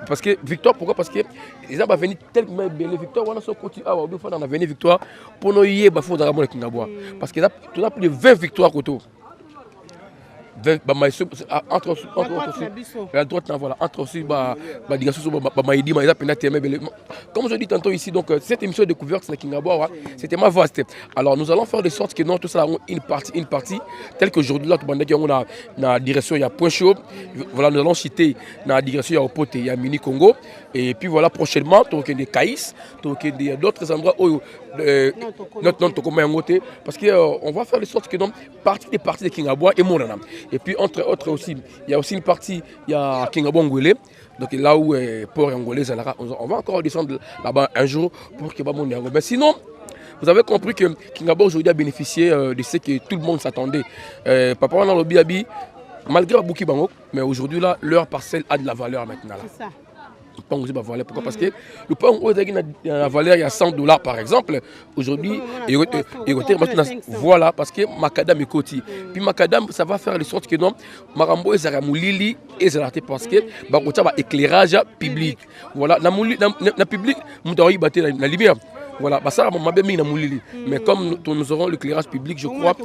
Parce que victoire, pourquoi? Parce que les gens venu tellement bien. Victoire, on a son côté, on a venu victoire pour nous y aller dans la Kingabwa. Parce que tu as plus de 20 victoires côté. Entre la droite voilà entre aussi comme je dis tantôt ici donc cette émission de découverte c'était ma vaste. Alors nous allons faire de sorte que nous tout ça une partie telle qu'aujourd'hui là on a la direction il y a Point Chaud voilà nous allons citer la direction il y a Opote il y a Mini Congo Et puis voilà, prochainement, donc des Caïs, donc d'autres endroits où parce qu'on va faire de sorte que partie des parties de Kingabwa et Monana. Et puis entre autres aussi, il y a aussi une partie, il y a Kingabwa Ngwele. Donc là où Port Angolais, on va encore descendre là-bas un jour pour que Bamondiango. Mais sinon, vous avez compris que Kingabwa aujourd'hui a bénéficié de ce que tout le monde s'attendait. Papa on a le biabi, malgré Bouki Bango, mais aujourd'hui là, leur parcelle a de la valeur maintenant. C'est ça. Pourquoi? Parce que le pain a la valeur, il y a $100 par exemple. Aujourd'hui, voilà, parce que Macadam est côté. Puis Macadam, ça va faire de sorte que non, Marambo et Zaramoulili et Zarate parce que ça va éclairage public. Voilà, dans le public, nous devons y battre la lumière. Voilà, ça m'a bien mis dans Moulili. Mais comme nous aurons l'éclairage public, je crois.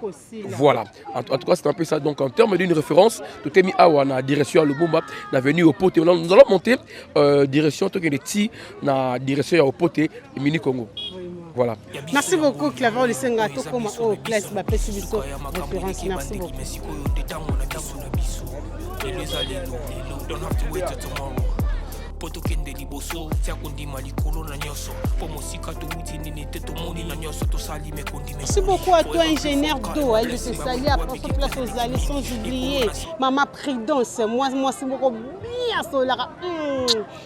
Aussi, voilà, en tout cas, c'est un peu ça. Donc, en termes d'une référence, tout est mis à la direction à Lubumba, l'avenue au poté. Nous allons monter direction la direction au poté et Mini Congo. Voilà. Merci beaucoup, Claver Lisenga. Tokoma au classe, ma référence. Merci beaucoup. Poto kende liboso tia kondima likolo na nyoso po mosika to uti nini te to moni na nyoso to sali me kondima. Merci beaucoup à toi ingénieur d'eau, elle se salit après ce place aux allées sans oublier Maman Prudence, moi c'est beaucoup bien solara.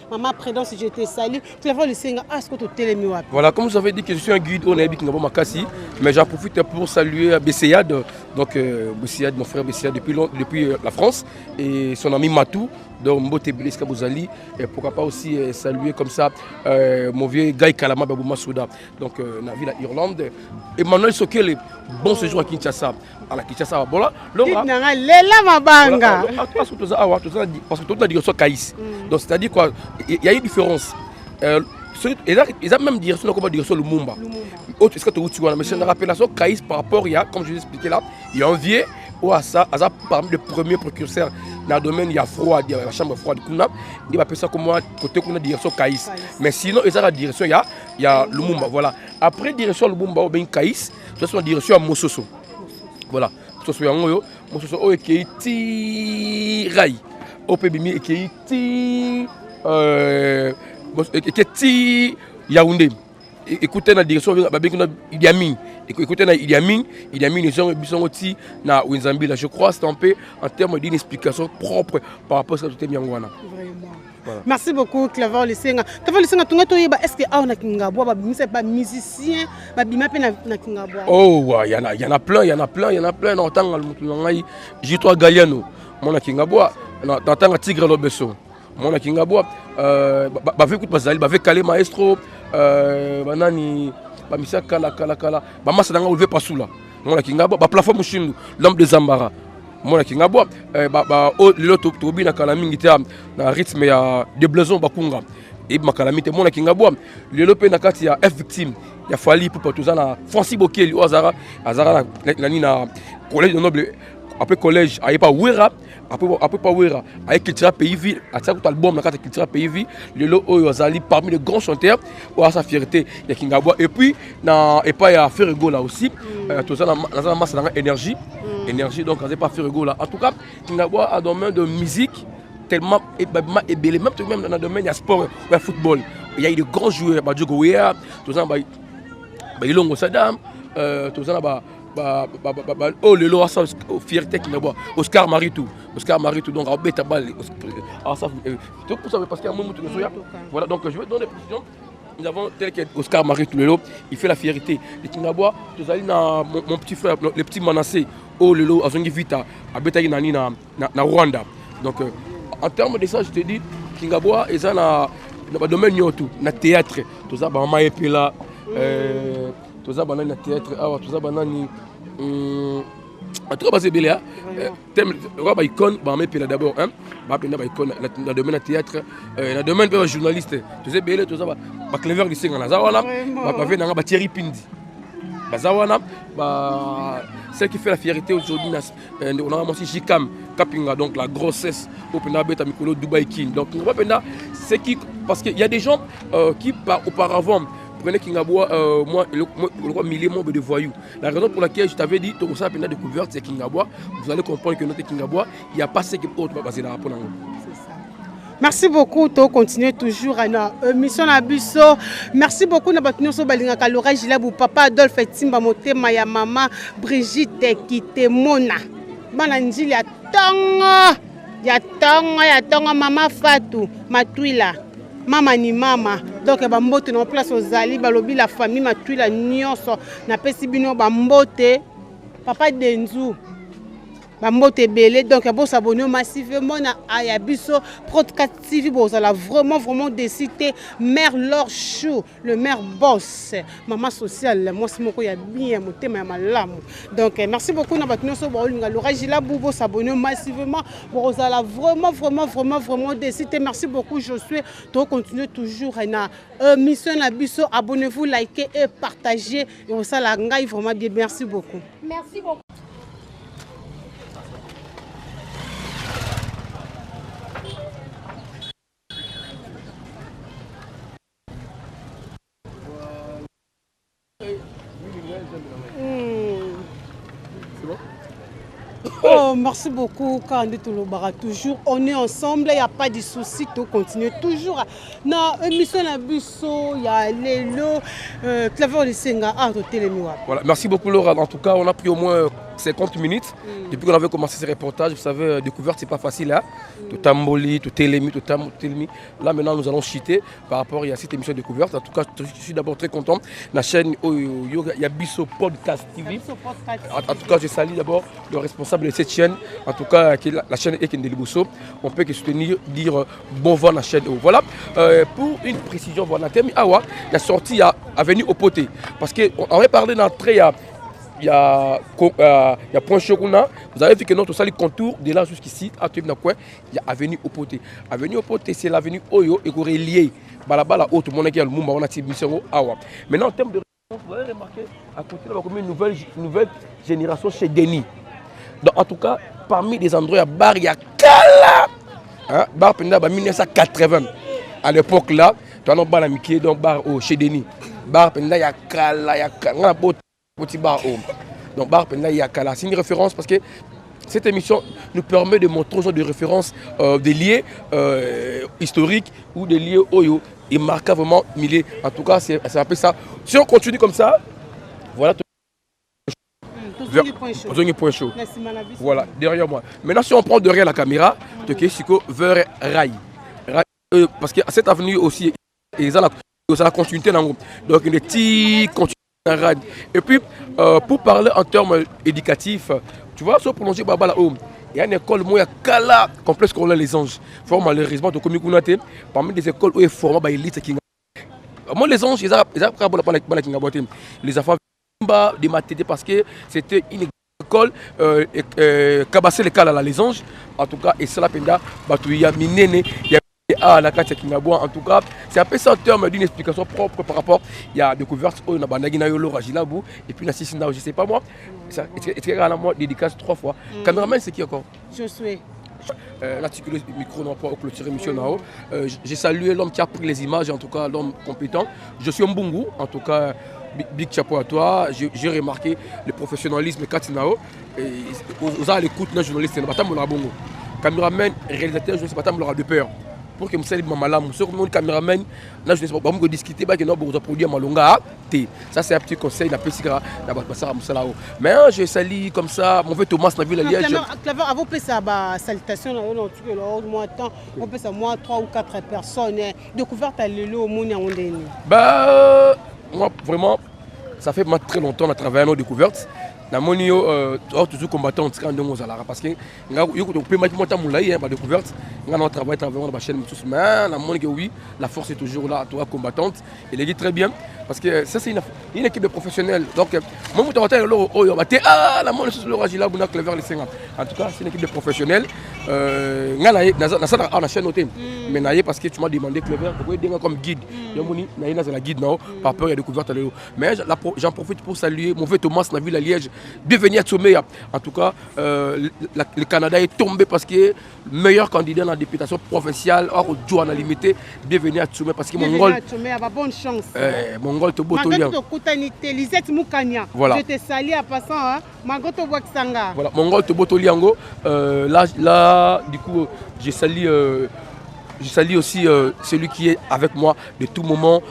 Maman Prudence, je te salue. Tu vas le singer à ce que tu télémi wapi. Voilà, comme vous avez dit que je suis un guide on est habité ngabo makasi, mais j'en profite pour saluer Besseyad, donc Besseyad mon frère Besseyad depuis la France et son ami Matou. Donc Mbote Bilis Kabouzali, et pourquoi pas aussi saluer comme ça mon vieux Guy Kalama Babouma Souda, donc dans la ville à Irlande. Emmanuel Sokele, bon séjour à Kinshasa. À la Kinshasa, voilà. Parce que tout a dit que Caïs. Donc c'est-à-dire quoi, il y a une différence. Ils ont même direction comme direction Lumumba. Est-ce que tu vois, mais c'est une rappellation Caïs par rapport, il y a, comme je vous ai expliqué là, il y a un vieux. Ça parmi les premiers précurseurs dans le domaine il y a froid, il y a la chambre froide il va appeler ça comme côté qu'on a direction Caïs. Mais sinon ils ont la direction il y a Lumumba, voilà. Après direction Lumumba ou bien Caïs, ce sont la direction à Mososo. Voilà. Mososo o ekiti rai. O pebimi ekiti ekiti Yaoundé. Écoutez la direction Idi Amin. Écoutez Idi Amin, ils sont aussi na Winzambi là. Je crois que c'est un peu en termes d'une explication propre par rapport à ce que tu as mis en Ghana. Voilà. Merci beaucoup Claver Lisenga. Claver Lisenga, est-ce que on a Kingabwa, c'est pas musicien, na Kingabwa? Oh il y en a plein. En tant que J3 Galiano, mon Kingabwa, en tant que Tigre Lobesso. Mon Kingabwa, bave écoute bazali, bave Kale Maestro, banani, bamisa kala, bamasa danga lever pasula. Mon Kingabwa, ba plafond mushindu, l'homme de Zambara. Mon Kingabwa, lelo tobi na kala mingi te na rythme ya de blason bakunga. Et ma calamité mon Kingabwa, lelo pe na kati ya F victime, ya fali pour tout ça na Francis Bokeli au Azara na nina collège de noble. Après collège, il n'y a pas Ouera, après pas Ouera, avec Cultura Pays Vie, à chaque album, la carte Cultura Pays Vie, le lot Oyozali parmi les grands chanteurs, où à sa fierté, il y a Kingabwa. Et puis, il y a Ferrego là aussi, tout ça, dans la masse d'énergie, donc, il n'y a pas Ferrego là. En tout cas, Kingabwa a un domaine de musique tellement ébélé, même dans le domaine du sport, du football. Il y a eu de grands joueurs, Djogo Wea, tout ça, Ilongo Saddam, tout ça, oh le lot fierté qui n'aboie Oscar Maritou donc à bête à balle ça pour ça parce qu'il y a un moment voilà donc je vais donner des précisions. Nous avons tel que Oscar Maritou le lot il fait la fierté de Kingabwa tu as mon petit frère le petit Manassé oh le lot à Zongi Vita à bête na Rwanda donc en termes de ça je te dis Kingabwa et ça na domaine yotu na théâtre tout ça ba maïe là tout ça banane na théâtre tout ça banane en tout cas c'est bien thème roi icône ba me pela d'abord hein ba pena ba icône na domaine na théâtre na domaine de journaliste tu sais bien tout ça ba Claver Lisenga na zawana ba venanga ba Thierry Pindi ba zawana ba celle qui fait la fierté aujourd'hui on a aussi Jikam Kapinga donc la grossesse au pena beta mikolo Dubai King donc on va pena c'est qui parce qu'il y a des gens qui auparavant prenez Kingabwa, moi, le roi millier membre de voyous. La raison pour laquelle je t'avais dit, tout ça, pendant la découverte, c'est Kingabwa. Vous allez comprendre que notre Kingabwa, il n'y a pas ce qui est autre basé là. C'est ça. Merci beaucoup, to continuer toujours à notre mission à Bisso. Merci beaucoup na batunion so balinga kalora Gilabou papa Adolphe Timba motema ya maman Brigitte Kitemona. Bana njili ya tonga mama Fatou Matuila. Mama ni mama. Donc bambote na place ozali balobi la famille Matuila nyonso na pesi bino bambote papa Denzu. Bambote belé donc bon s'abonner massivement à Ayabiso Podcast TV bozala vraiment décidé mère Laure Chou le maire boss maman sociale moi c'est moko ya bien motema ya malamu donc merci beaucoup na batino so bolinga l'orage là bobo s'abonner massivement bozala vraiment décidé merci beaucoup Josué to continuer toujours na mission na biso abonnez-vous likez et partagez et ça la ngai vraiment bien merci beaucoup Oh, merci beaucoup, Kandi Toulobara. Toujours, on est ensemble, il n'y a pas de souci, on continue toujours. Dans l'émission il y a Lélo, Claver de Senga, Art de Télémiwa. Voilà, merci beaucoup Laura. En tout cas, on a pris au moins 50 minutes depuis qu'on avait commencé ce reportage. Vous savez, découverte, c'est pas facile. Hein? Tout Tamboli, tout Télémi, tout Télémi. Là, maintenant, nous allons chuter par rapport à cette émission découverte. En tout cas, je suis d'abord très content. La chaîne, il y a Bisso Podcast TV. En tout cas, je salue d'abord le responsable de cette chaîne. En tout cas, la chaîne Ekendeli Bousso. On peut que soutenir, dire bon vent à la chaîne. Voilà. Pour une précision, voilà, Awa, il a sorti à Avenue au Poté. Parce qu'on avait parlé d'entrée à. Il y a Point Chokuna, vous avez vu que notre salle contour de là jusqu'ici, à Tuibnakoué, il y a Avenue au Poté. Avenue au Poté, c'est l'avenue Oyo et relié. Balabala, tout le monde qui a le Mumba, on a Mission Awa. Maintenant, en termes de réponse, vous avez remarqué, à côté, il y a une nouvelle génération chez Denis. Donc, en tout cas, parmi les endroits, il y a Bar Yakala. Hein, Bar Penda, 1980. À l'époque là, tu as un bar amitié, donc Bar chez Denis. Bar Penda Yakala, petit bar home. Donc bar Penda Yakala, c'est une référence parce que cette émission nous permet de montrer des références des liens historiques ou des liens oyo et marquent vraiment milliers. En tout cas, c'est un peu ça. Si on continue comme ça, voilà. Point chaud. Voilà, derrière moi. Maintenant, si on prend derrière la caméra, vers Rail. Parce que cette avenue aussi, ils ont la continuité. Donc, il y a des petits continuités. Et puis, pour parler en termes éducatifs, tu vois, sur prolonger Baba là-haut, il y a une école, moi, il y a Kala, complexe scolaire Les Anges. Malheureusement, parmi les écoles où il est formé, il y a moi, les Anges, ils ont les enfants de maths parce que c'était une école Kabassé les Kala, Les Anges. En tout cas, et cela, il y a Minene, il y a la carte Kingaboua. En tout cas, c'est un peu ça en termes d'une explication propre par rapport il y a découverte au Nabandagina Yolo Rajilabou et puis Nassisina, je sais pas moi. C'est moi dédicace 3 fois. Caméraman, c'est qui encore? Je suis. L'articulé micro non pas au clôturé Monsieur Nao. J'ai salué l'homme qui a pris les images, en tout cas l'homme compétent. Je suis Mbungu, en tout cas big chapeau à toi. J'ai remarqué le professionnalisme Katinao. Vous avez l'écoute d'un journaliste, c'est le Bongo. Caméraman, réalisateur, je ne sais pas, tu de peur. Pour que je me malade, je suis caméraman, là je ne sais pas, je discuter, je vais produire Malonga. Ça c'est un petit conseil, mais je salue comme ça, mon vieux Thomas, la ville à Liège. Claver, avant de faire sa salutation, on peut ça moi 3 ou 4 personnes. Découverte à l'élo au monde. Moi vraiment, ça fait très longtemps qu'on a travaillé à nos découvertes. Na monio toujours combattant parce que on peut mettre mon découverte on travaille dans la chaîne mais la monnaie oui la force est toujours là toi combattante et les dit très bien parce que ça c'est une équipe de professionnels donc moi la monnaie sur le Rajila Buna Clever les 50 en tout cas c'est une équipe de professionnels na chaîne noté mais parce que tu m'as demandé Clever pourquoi dire comme guide la guide non par peur il y a découverte mais j'en profite pour saluer mon vieux Thomas la ville à Liège. Bienvenue à Tsomé. En tout cas, le Canada est tombé parce que le meilleur candidat dans la députation provinciale, hors du à limité. Bienvenue à Tsomé parce que mon rôle. Bonne chance. Mon rôle te botolia. Voilà. Je te salue à passant. Voilà, mon rôle te botolia. Là, du coup, je salue je salue aussi celui qui est avec moi de tout moment.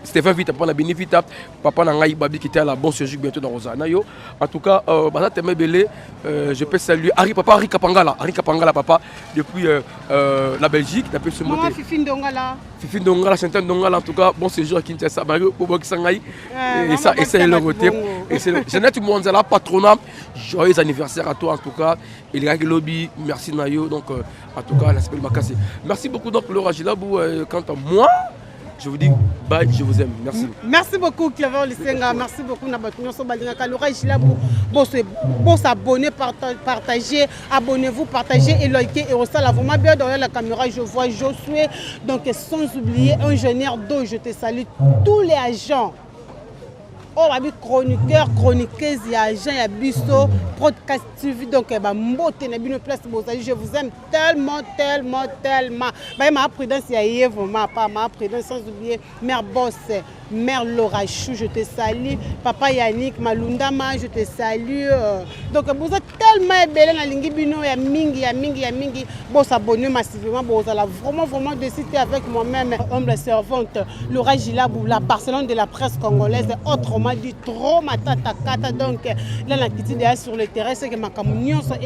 Stéphane Vita, papa Nabini Vita, papa Nangaï Babi qui était à la bonne séjour bientôt dans Rosanayo. En tout cas, je peux saluer Harry Kapangala, papa, depuis la Belgique. Maman Fifi Ndongala. Fifi Ndongala, Chantal Ndongala, en tout cas, bon séjour à Kinshasa, Mario Bobo Kisangaï. Et ça, c'est le retour. Et c'est Jeannette Mouanzala, patronat. Joyeux anniversaire à toi, en tout cas. Et les gars qui lobby, merci Nayo. Donc, en tout cas, l'aspect Makassi. Merci beaucoup, donc, Laura Gilabou. Quant à moi, je vous dis bye, je vous aime. Merci. Merci beaucoup, Clément Lissenga. Merci beaucoup, Nabatunyo Sobalinga. Laura Gilabou, bon s'abonner, partager, abonnez-vous, partagez et likez. Et au ça, là, vraiment bien derrière la caméra, je vois Josué. Donc, sans oublier, ingénieur d'eau, je te salue, tous les agents. Oh, ma chroniqueur, chroniqueuse, il y a agent, il y a bisso, podcast TV, donc je vous aime tellement. Ma prudence, il y a vraiment pas ma prudence, sans oublier Mère Boss, Mère Laura Chou, je te salue, Papa Yannick, Malundama, je te salue. Donc vous êtes tellement belle dans l'ingibino, il y a mingi, bon s'abonner massivement, bon vous allez vraiment décider avec moi-même, humble servante, Laura Gilabou, la Barcelone de la presse congolaise, autrement dit trop matata kata. Donc là la petite idée sur le terrain c'est que ma communion soit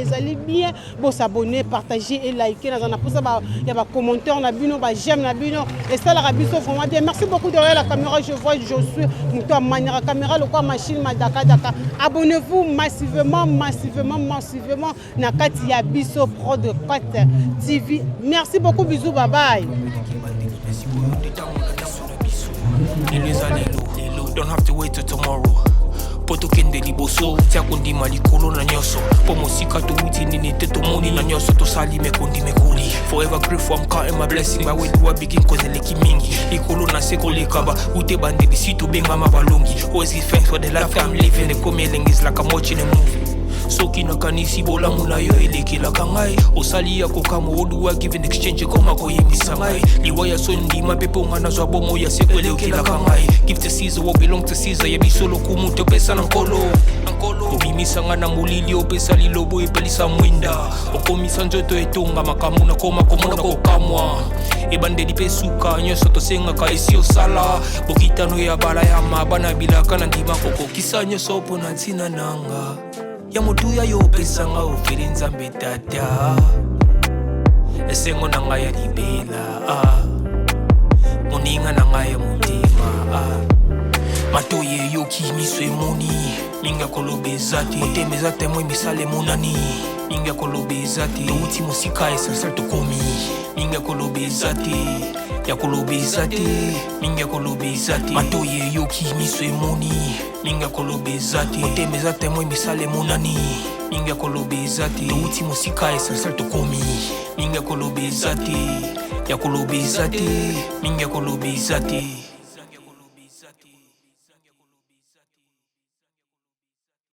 bien, bon s'abonner, partager et liker dans pour ça il y a des commentaires na bino, j'aime na bino et ça la rabiso vraiment bien. Merci beaucoup derrière la caméra, je vois je suis muto manière caméra le quoi machine madaka. Abonnez-vous massivement na kati ya biso pro de Côte TV. Merci beaucoup, bisous, bye bye. Don't have to wait till tomorrow. Poto kende liboso tia kundi malikolo na nyoso pomo sika to witi nini teto moni na nyoso to sali me kundi me kuli. Forever grateful, I'm counting my blessing. My way to a begin cause eleki mingi ikolo na seko lekaba ute bande bisito benga mabalongi. Always give thanks for the life I'm living. The coming is like I'm watching a movie. Soki na kanisi bola muna yo elekela kangai osali ya kokamo oduwa given exchange koma koyemisa ngai liwaya sondi mapepo ngana zwa bomo ya sekwelekela kangai. Give to Caesar what belong to Caesar ya bisolo kumuto pesa na nkolo obimisa ngana mulili opesa lilobo epelisa mwinda okomisa njoto etonga makamu na koma komona kokamwa ebande dipesuka nyoso tosenga ka esi osala bokitano ya bala ya mabana bilaka na ndima koko kisa nyoso pona ntina nanga ya motuya yo pesanga ofere nzambe tata esengo na ngai ya libela moninga na ngai ya motema matoye yoki miso emoni minga kolobeza te otemeza temwe misale monani minga kolobeza te touti mosika esasal tokomi minga kolobeza te ya kolobeza te minga kolobeza te matoye yoki miso emoni minga kolobeza te otemeza temwe misale monani minga kolobeza te touti mosika esasal tokomi minga kolobeza te ya kolobeza te minga kolobeza te